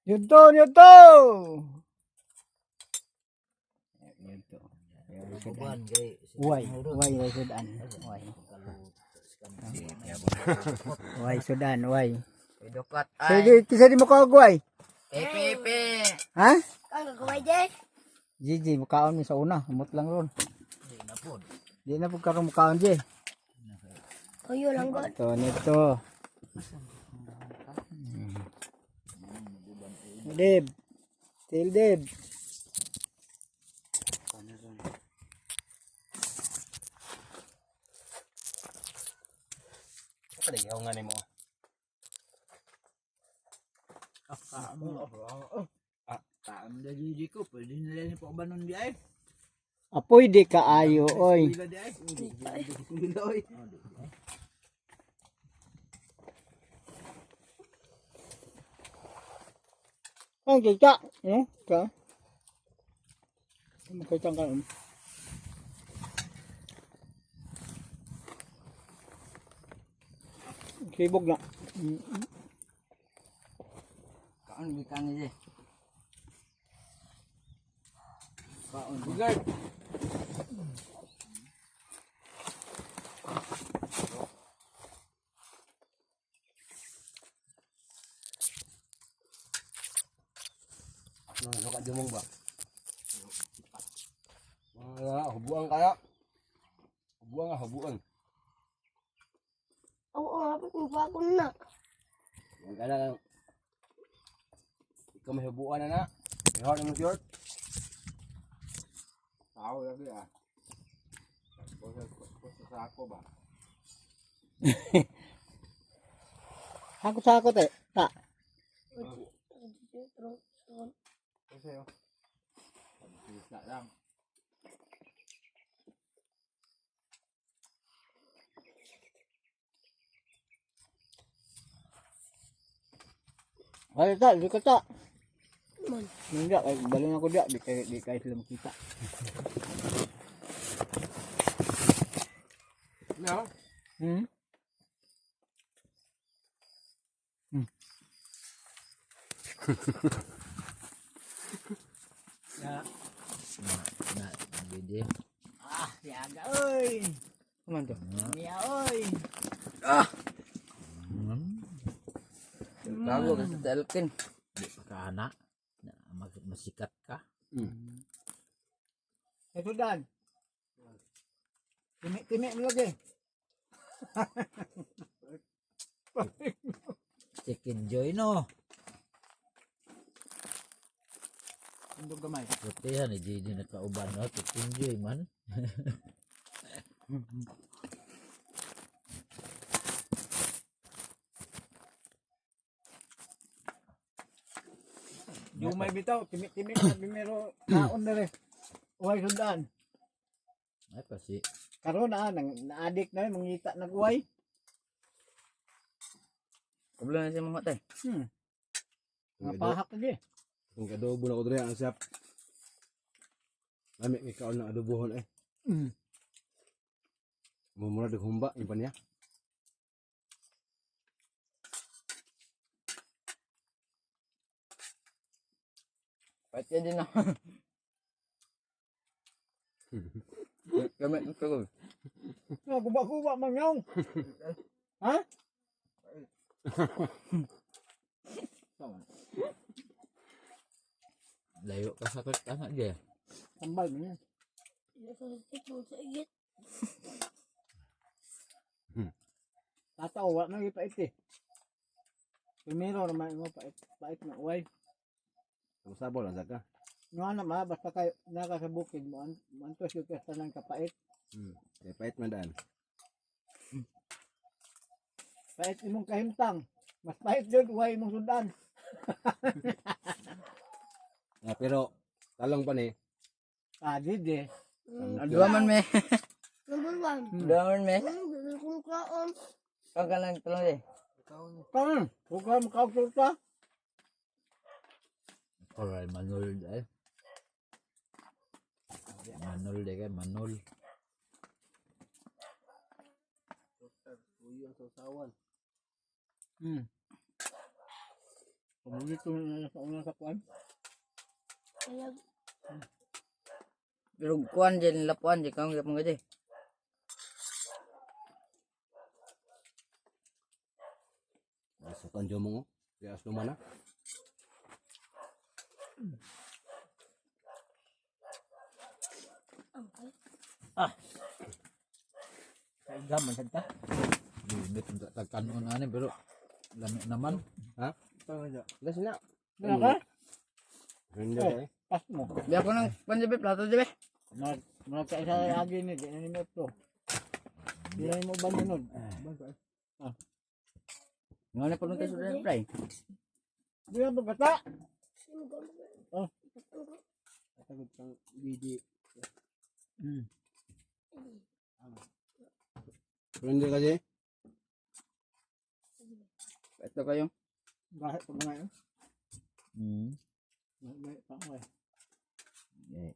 Yunto, yunto. Yunto. Kuban kay Uway, uway uway sudan. Uway. Uway sudan, uway. Pidukat Sige, ay. kisa di mo kagway. Epe. Ha? Kang gagaway di. Gigi, mukaon mi sa una. Umot lang ron. Di na pod. Di na po karong mukaon, G. Kuyo lang god. Ito, nito. Dib. Til dib. Apa lagi ako nga ni mo? Kaam da jiji ko, pwede nila ni po banon di ay. Apoy di kaayo, oy. Pila di ay. Pila oy. Ang kita. No? Ka. Makita ka. Sibog na. Kaon bikan ni. Kaon. Bugard. Nah, suka jemong ba? Wala, hubuan kaya. Hubuan nga, hubuan. Oo, hapit mo pa ako na. Yung kaya lang. Ikaw may hubuan na na. Ihor na mo short. Tao lagi ah. Pusa sa ako ba? Ako te. Ta. Kasi yun. Bisa lang. Ay, ta, di ka ta. Man. Hindi, ay, baling ako dia. Di kaya sila makita. No? Hmm? Ya. Na jiji. Ah, siaga, oy. Kuman to? Mia, oy. Gago ka sa telkin. Di pa ka anak. Masikat ka. Eh, sudan. Timi mo lagi. Chicken joy no. Tundog gamay. Putihan ni jiji nakauban no. Chicken joy man. Dumay bitaw, timi na bimero kaon na rin. Uway sudan. Ay pasi. Karon na-addict na rin, mangita nag-uway. Kabla na siya mamatay. Mapahak lagi. Kung adobo na ko dre ang sap. Lami may kaon na adobohon eh. Mumura de humba yung pa niya. Pati din na. Gamit mo ko. Guba-guba man yaw. Ha? Layo ka sa anak dia. Tambal mo yan. Ito sa igit. Tataw, wala na yung pait eh. Primero naman mo pait na uway. Ang sabaw lang saka. Nga naman, basta kayo naka sa bukid mo, antos yung kasta ng kapait. Kaya pait man daan. Pait imong kahimtang. Mas pait yun, uway imong sudan. Pero talong pa ni. Ah, didi. Dua man me. Number 1. Dua man me. Ano kung kaon? Kau ka lang tulong di. Kanan, huwag ka makautul ka. Alright, manul dai. Manul deh kan manul. Uyo ang sausawan. Pamuli ko na sa unang sakuan. Kaya Pero kuan dyan lapuan di kang gapon gadi. Sa kanjo mo. Kaya aslo mana. angkay. Kaigam man sad ta. Limit untuk tagkanon ani pero lami naman. Ha? Gas na. Ano ka? Hindi Oh. eh. Pas mo. Di ako nang panjabi plato di ba? Magkaisa lagi ni. Di na mo ito. Di na mo ba nunod? Ngani pa nung kaso na fry. Di na ba bata? Sino ba? Oh. Tagod kang Didi. Hindi kasi. Ito kayo. Kahit pa mga yun. May pangay. Eh.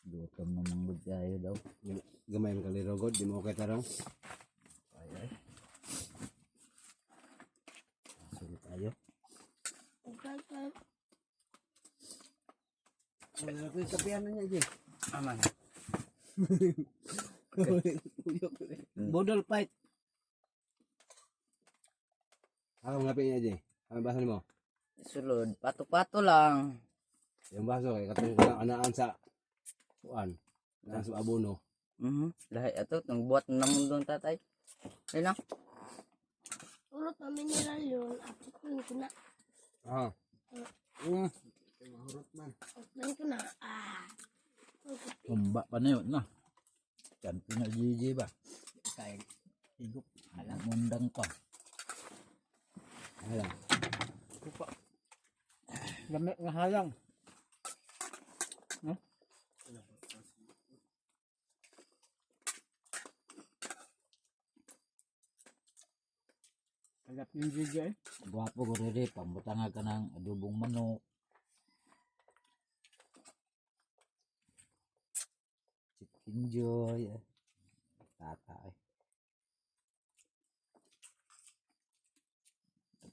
Gutom na manggod tayo daw. Gamayin ka lirogod. Di mo okay tarong. Ay. Sige tayo. Angkay. Wala ko yung kapihan niya, Jay. Aman. Bodol fight. Ako ngapin niya, Jay. Ano baso mo? Sulod. Pato-pato lang. Yung baso, eh. Katong anaan sa kuan. Anaan sa abono. Lahat ito. Nang buhat na naman doon tatay. Ayun lang. Urot na mineral yun. Ako ko yung kuna. Ah. Mahurot man. Utlan ko na. Kumba pa na yun na. Champion na GG ba? Kaya higup. Alam mundang pa. Alam. Lamig nga halang. No? Kalap yung video eh. Guwapo ko rin. Pambutanga ka ng adubong manok. Chicken joy. Tatay.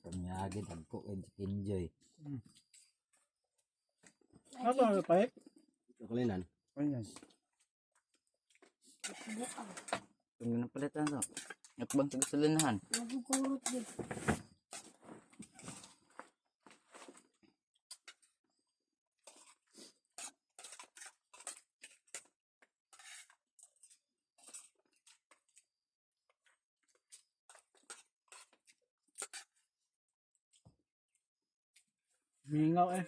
Panyagin agko and chicken joy. Ano ang fight? Kakalinan. Ayan. Buang. Tung na palitan to. At bang sa gasolinahan. Nagugurot din. Mingaw eh.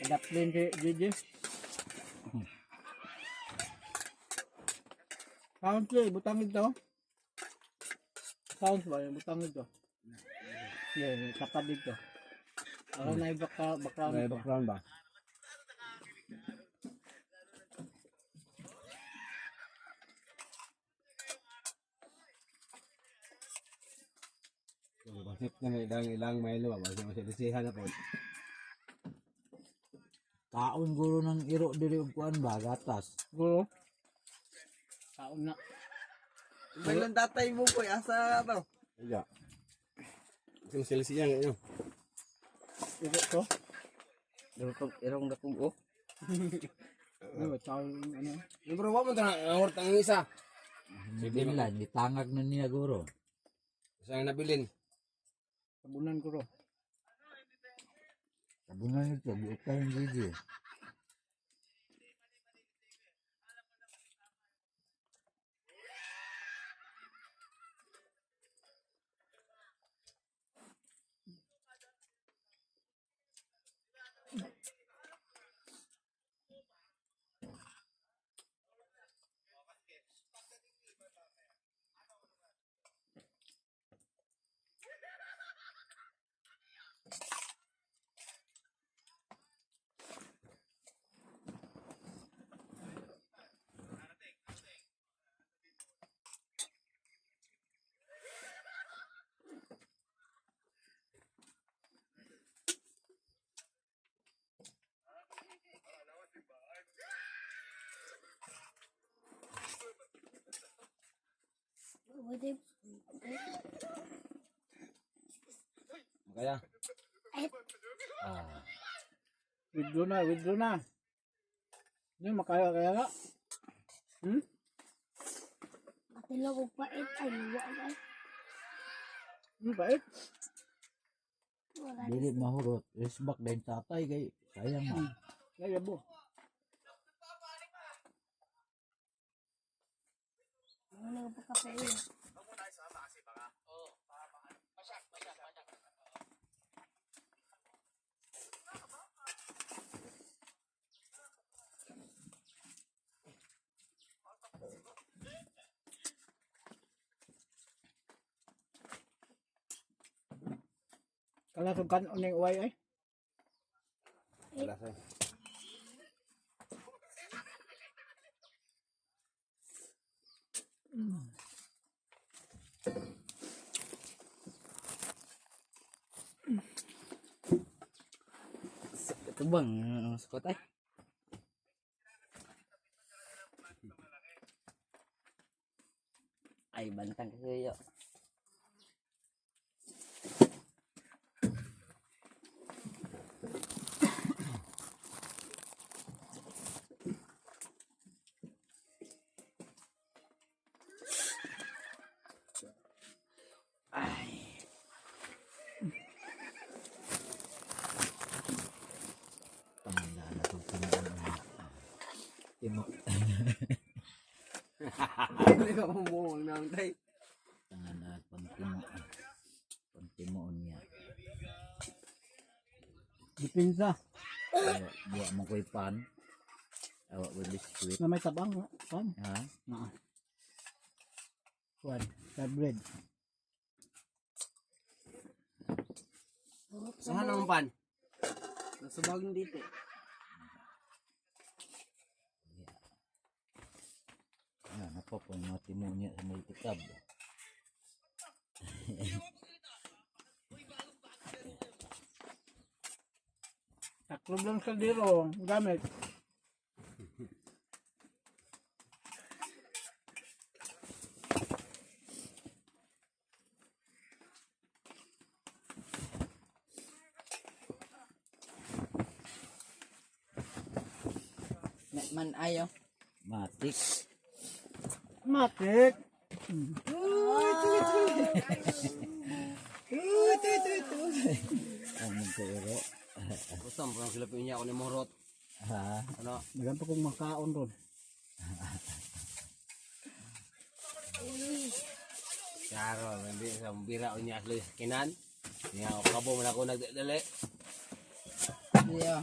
Kalap din si Gigi. Sounds eh, butang ito. Sounds ba yung butang ito? Yeah, tapad dito. Ako na yung background May ito. background ba? Bakit na ilang Milo ba? Bakit masilisihan na po? Kaon guro ng iro diri og kuan ba gatas. Guro. Taon na. Ilang tatay mo po, asa to? Iya. Kasi masilisihan ngayon. Ito to. Irong dakog oh. Ano, taon ano. Yung bro, wala mo ito na ang isa. Sige lang gitangag na niya guro. Isa na nabilin. Sabunan ko ro. Sabunan ito buot ka yung GG. Pwede. Kaya. Ah, Withdraw na, withdraw na. Hindi, makaya kaya nga. Matila ko pait. Ay, luwa ay. Pait. Wala. dili mahurot. Isbak din tatay kay sayang mo. Kaya bo. Ano pa kape? Kalasog kan uning uway ay. Wala sa'yo. Ito bang sakot ay? Ay, bantang kasi yo. Pamanda na to tinuon niya. Timo Hindi ka bumuhong nang tay. tangan at pangtimoon niya. Dipinsa. Buwa mo ko'y pan. Awak with biskuit. Na may tabang. Pan. Ha? Na. Kuan. Sa bread. Saan ang pan? Nasa bagong dito. Ano pa po mga timo niya sa multicab. Taklob lang sa diro. Gamit. Man ayo. Matik. Matik. Ang magkairo. Kusam kang silapin niya ako ni Morot. Ha? Ano? Nagan pa kong makaon ron. Klaro, hindi sa bira niya asli kinan. Niya ako kabo man ako nagdali. Iya.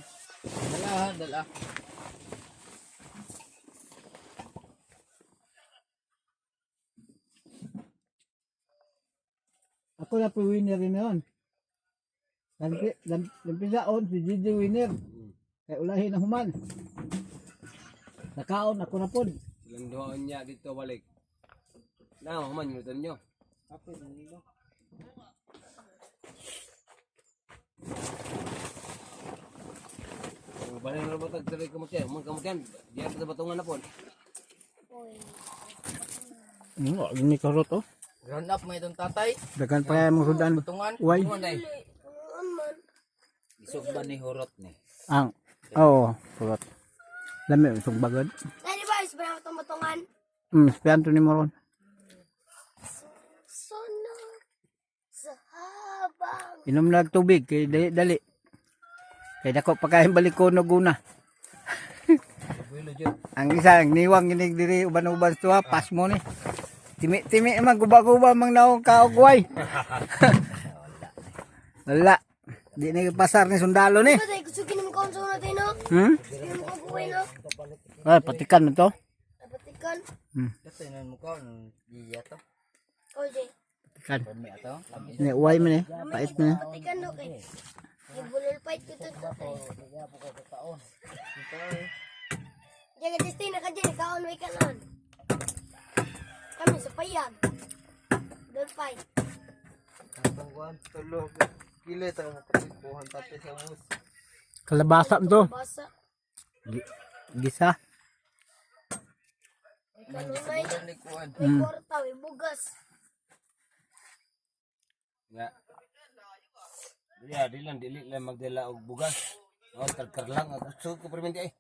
Dala. Ako na po winner rin yun. Lampisaon, si Gigi winner. Kaya ulahin ang human. Nakaon, ako na po. Ilang doon niya dito balik. Na, man minuton nyo. Ako na nila. Balik na batag tuloy kamutyan. Mga kamutyan, diyan sa batungan na po. Ini karot oh. Ground up mo itong tatay. Dagan pa kaya mong sudan. Batungan. Uy. Batungan day. Isog ba ni Hurot ni? Ang. Oo, karot. Lami, usog bagad. Dali ba? Isbara itong batungan. Spianto ni Moron. Sunod sa habang. Inom na tubig, kay dali. Kay dako pa kayang balik ko no guna. Ang isa, ang niwang ginig diri uban-uban tuwa, pas mo ni. Timi-timi man, guba-guba mang naong kaugway. Wala. Di na pasar ni sundalo ni. Ba tayo gusto kinam kaon sa natin no? Kinam ko buhay no? Ay, patikan mo to. Napatikan. Ito yun mo ko. Iya to. O Jay. Patikan. Pami ato. Ni uway mo ni. Pait mo ni. Napatikan no kay. Ibulol fight ko to tatay. Jaga Justin ka dyan. Kaon way kanon. Kami sa payag. Dol fight. Tungguan tulog. Kilit ang makatipuhan tatay sa mus. Kalabasa mo to. Basa. Gisa. Kanunay. Likuan. May kwarta. May bugas. Nga. Ya, dili lang magdala og bugas. Oh, karkar lang. Gusto ko perminti ay.